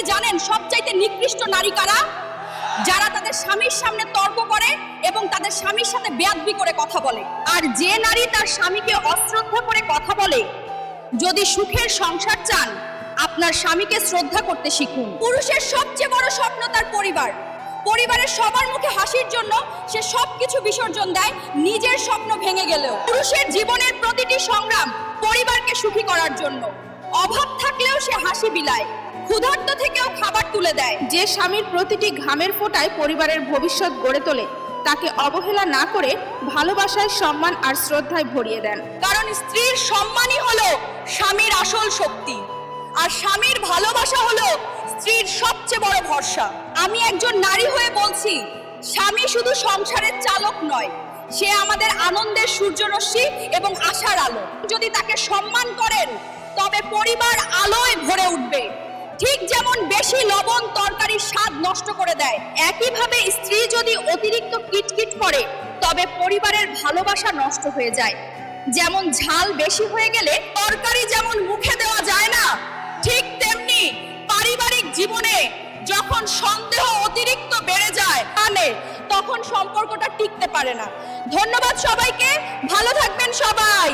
জানেন সবচাইতে নিকৃষ্ট নারী কারা? যারা তাদের স্বামীর সামনে তর্ক করে এবং তাদের স্বামীর সাথে বেয়াদবি করে কথা বলে। আর যে নারী তার স্বামীকে অশ্রদ্ধা করে কথা বলে, যদি সুখের সংসার চান আপনার স্বামীকে শ্রদ্ধা করতে শিখুন। পুরুষের সবচেয়ে বড় স্বপ্ন তার পরিবার। পরিবারের সবার মুখে হাসির জন্য সে সবকিছু বিসর্জন দেয়, নিজের স্বপ্ন ভেঙে গেলেও। পুরুষের জীবনের প্রতিটি সংগ্রাম পরিবারকে সুখী করার জন্য। অভাব থাকলেও সে হাসি বিলায়, ক্ষুধার্ত থেকেও খাবার তুলে দেয়। যে স্বামীর প্রতিটি ঘামের ফোঁটায় পরিবারের ভবিষ্যৎ গড়ে তোলে, তাকে অবহেলা না করে ভালোবাসায়, সম্মান আর শ্রদ্ধায় ভরিয়ে দেন। কারণ স্ত্রীর সম্মানই হলো স্বামীর আসল শক্তি, আর স্বামীর ভালোবাসা হলো স্ত্রীর সবচেয়ে বড় ভরসা। আমি একজন নারী হয়ে বলছি, স্বামী শুধু সংসারের চালক নয়, সে আমাদের আনন্দের সূর্যরশ্মি এবং আশার আলো। যদি তাকে সম্মান করেন তবে পরিবার আলোয় ভরে উঠবে। ঠিক যেমন বেশি লবণ তরকারির স্বাদ নষ্ট করে দেয়, একইভাবে স্ত্রী যদি অতিরিক্ত কিটকিট করে তবে পরিবারের ভালোবাসা নষ্ট হয়ে যায়। যেমন ঝাল বেশি হয়ে গেলে তরকারি যেমন মুখে দেওয়া যায় না, ঠিক তেমনি পারিবারিক জীবনে যখন সন্দেহ অতিরিক্ত বেড়ে যায় তখন সম্পর্কটা টিকতে পারে না। ধন্যবাদ সবাইকে, ভালো থাকবেন সবাই।